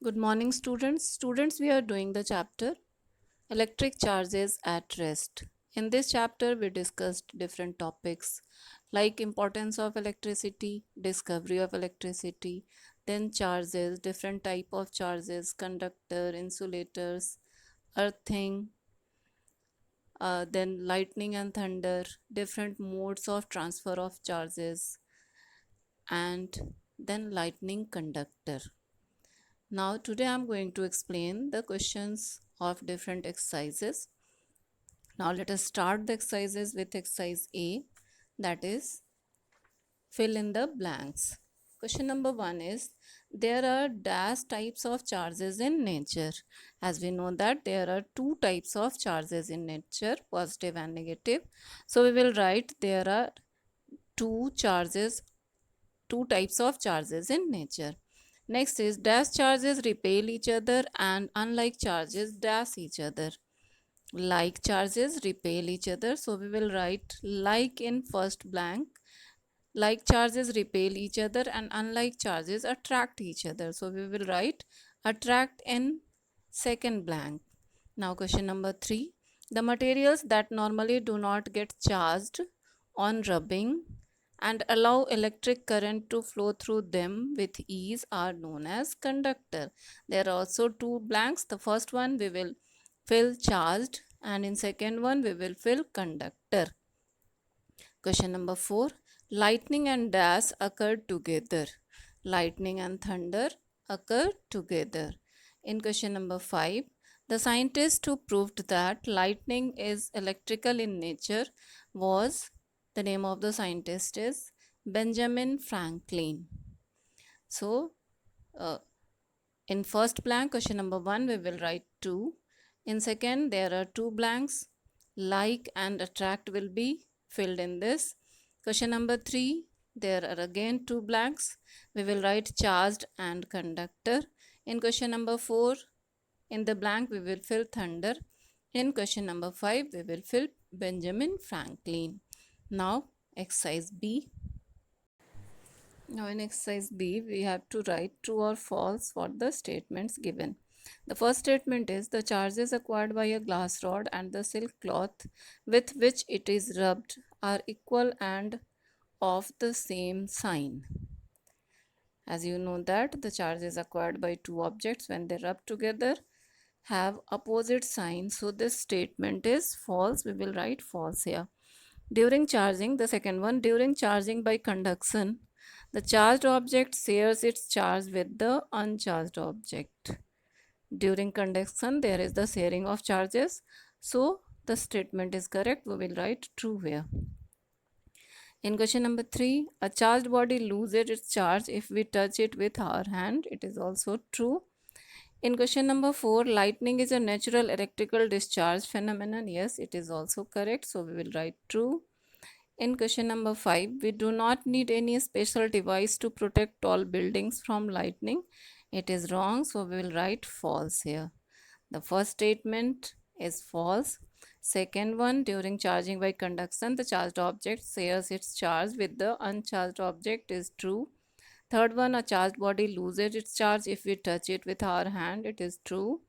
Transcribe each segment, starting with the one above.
Good morning, students. Students, we are doing the chapter Electric Charges at Rest. In this chapter, we discussed different topics like importance of electricity, discovery of electricity, then charges, different type of charges, conductor, insulators, earthing, then lightning and thunder, different modes of transfer of charges, and then lightning conductor. Now today I'm going to explain the questions of different exercises. Now let us start the exercises with exercise A, that is fill in the blanks. Question number 1 is there are dash types of charges in nature. As we know that there are two types of charges in nature, positive and negative. So we will write there are two types of charges in nature. Next is dash charges repel each other and unlike charges dash each other. Like charges repel each other. So we will write like in first blank. Like charges repel each other and unlike charges attract each other. So we will write attract in second blank. Now question number 3. The materials that normally do not get charged on rubbing and allow electric current to flow through them with ease are known as conductor. There are also two blanks. The first one we will fill charged and in second one we will fill conductor. Question number 4. Lightning and dash occur together. Lightning and thunder occur together. In question number 5, the scientist who proved that lightning is electrical in nature was, the name of the scientist is Benjamin Franklin. So, uh, in first blank, question number 1, we will write 2. In second, there are two blanks. Like and attract will be filled in this. Question number 3, there are again two blanks. We will write charged and conductor. In question number 4, in the blank, we will fill thunder. In question number 5, we will fill Benjamin Franklin. Now, exercise B. Now in exercise B, we have to write true or false for the statements given. The first statement is the charges acquired by a glass rod and the silk cloth with which it is rubbed are equal and of the same sign. As you know that the charges acquired by two objects when they rub together have opposite signs. So this statement is false. We will write false here. During charging, the second one, during charging by conduction, the charged object shares its charge with the uncharged object. During conduction, there is the sharing of charges. So, the statement is correct. We will write true here. In question number 3, a charged body loses its charge if we touch it with our hand. It is also true. In question number 4, lightning is a natural electrical discharge phenomenon. Yes, it is also correct. So, we will write true. In question number 5, we do not need any special device to protect tall buildings from lightning. It is wrong, so we will write false here. The first statement is false. Second one, during charging by conduction, the charged object shares its charge with the uncharged object is true. Third one, a charged body loses its charge if we touch it with our hand. It is true.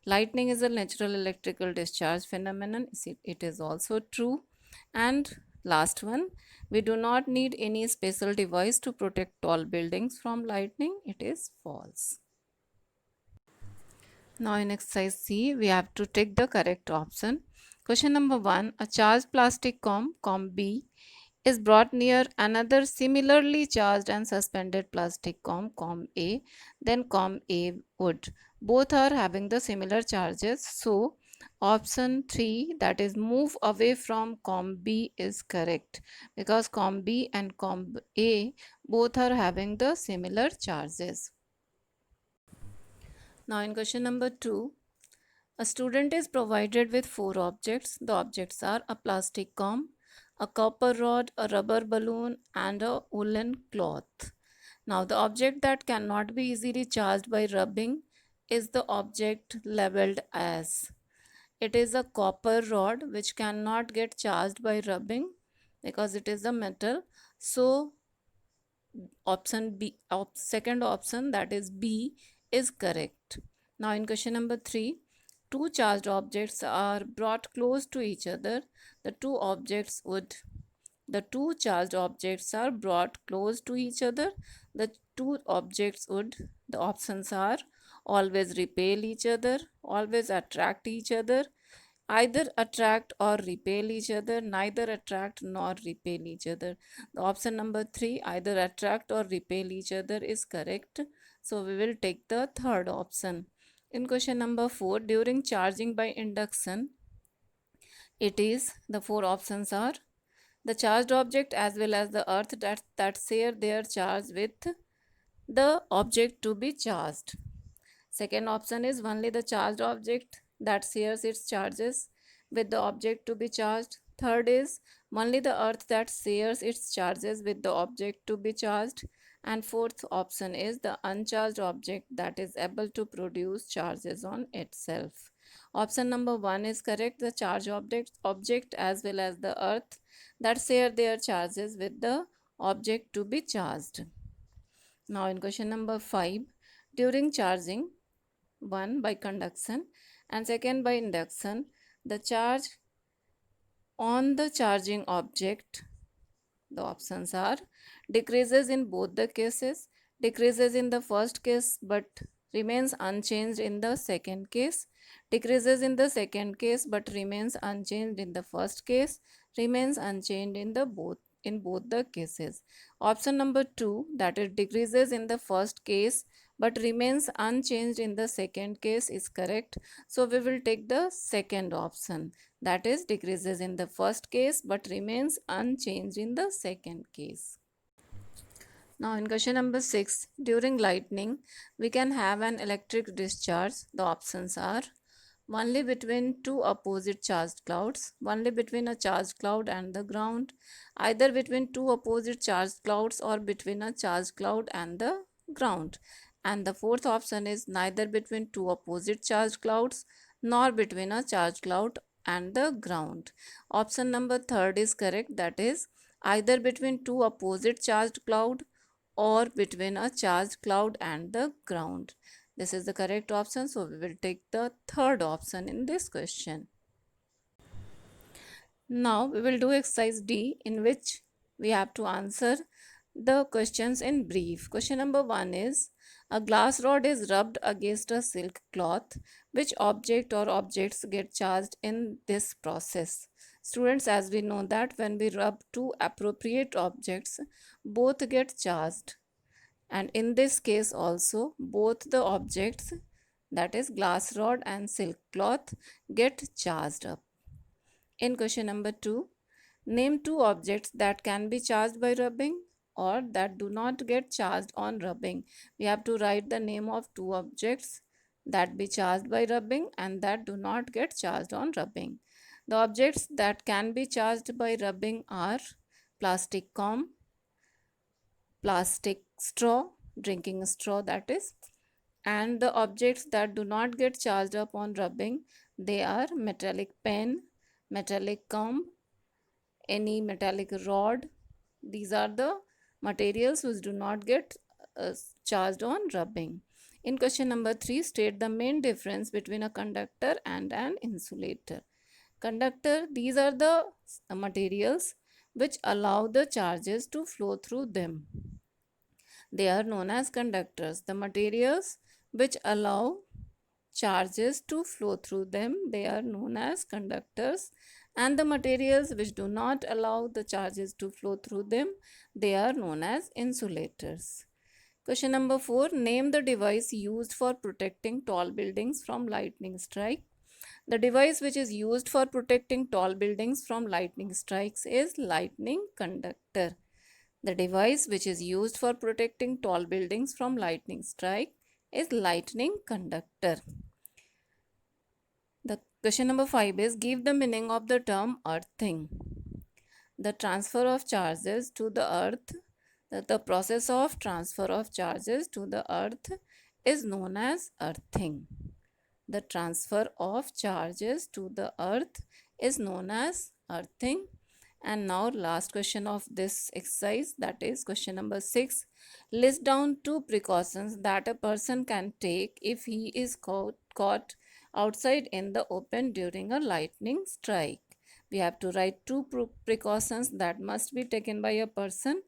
Lightning is a natural electrical discharge phenomenon. It is also true. And last one, we do not need any special device to protect tall buildings from lightning. It is false. Now in exercise C, we have to take the correct option. Question number 1, a charged plastic com B, is brought near another similarly charged and suspended plastic com A, then com A would. Both are having the similar charges. So, option 3, that is move away from com B, is correct because com B and com A both are having the similar charges. Now, in question number 2, a student is provided with four objects. The objects are a plastic comb, a copper rod, a rubber balloon, and a woolen cloth. Now, the object that cannot be easily charged by rubbing is the object labeled as. It is a copper rod which cannot get charged by rubbing because it is a metal. So, option B, second option, that is B, is correct. Now in question number 3, two charged objects are brought close to each other. The two charged objects are brought close to each other. The two objects would, the options are always repel each other, always attract each other, either attract or repel each other, neither attract nor repel each other. The option number 3, either attract or repel each other, is correct. So we will take the third option. In question number 4, during charging by induction, it is, the four options are the charged object as well as the earth that share their charge with the object to be charged. Second option is only the charged object that shares its charges with the object to be charged. Third is only the earth that shares its charges with the object to be charged. And fourth option is the uncharged object that is able to produce charges on itself. Option number 1 is correct. The charged object as well as the earth that share their charges with the object to be charged. Now in question number 5, during charging, one by conduction and second by induction, the charge on the charging object, the options are decreases in both the cases, decreases in the first case but remains unchanged in the second case, decreases in the second case but remains unchanged in the first case, remains unchanged in both the cases. Option number 2, that is decreases in the first case but remains unchanged in the second case, is correct. So we will take the second option, that is decreases in the first case but remains unchanged in the second case. Now in question number 6, during lightning we can have an electric discharge. The options are only between two opposite charged clouds, only between a charged cloud and the ground, either between two opposite charged clouds or between a charged cloud and the ground. And the fourth option is neither between two opposite charged clouds nor between a charged cloud and the ground. Option number 3 is correct, that is either between two opposite charged cloud or between a charged cloud and the ground. This is the correct option, so we will take the third option in this question. Now we will do exercise D, in which we have to answer the questions in brief. Question number 1 is, a glass rod is rubbed against a silk cloth. Which object or objects get charged in this process? Students, as we know that when we rub two appropriate objects, both get charged. And in this case also, both the objects, that is glass rod and silk cloth, get charged up. In question number 2, name two objects that can be charged by rubbing or that do not get charged on rubbing. We have to write the name of two objects that be charged by rubbing and that do not get charged on rubbing. The objects that can be charged by rubbing are plastic comb, plastic straw, drinking straw that is, and the objects that do not get charged up on rubbing, they are metallic pen, metallic comb, any metallic rod. These are the materials which do not get charged on rubbing. In question number 3, state the main difference between a conductor and an insulator. Conductor, these are the materials which allow the charges to flow through them. They are known as conductors. The materials which allow charges to flow through them, they are known as conductors. And the materials which do not allow the charges to flow through them, they are known as insulators. Question number 4, name the device used for protecting tall buildings from lightning strike. The device which is used for protecting tall buildings from lightning strikes is lightning conductor. The device which is used for protecting tall buildings from lightning strike is lightning conductor. The question number 5 is, give the meaning of the term earthing. The transfer of charges to the earth, the process of transfer of charges to the earth is known as earthing. The transfer of charges to the earth is known as earthing. And now last question of this exercise, that is question number 6. List down 2 precautions that a person can take if he is caught outside in the open during a lightning strike. We have to write 2 precautions that must be taken by a person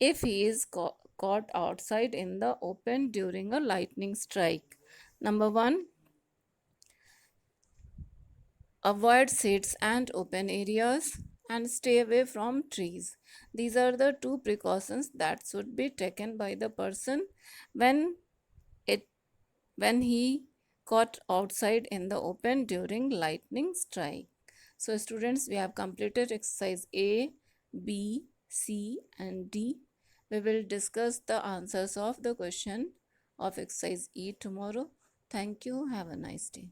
if he is caught outside in the open during a lightning strike. Number 1, avoid seats and open areas and stay away from trees. These are the 2 precautions that should be taken by the person when it when he caught outside in the open during lightning strike. So students, we have completed exercise A, B, C and D. We will discuss the answers of the question of exercise E tomorrow. Thank you. Have a nice day.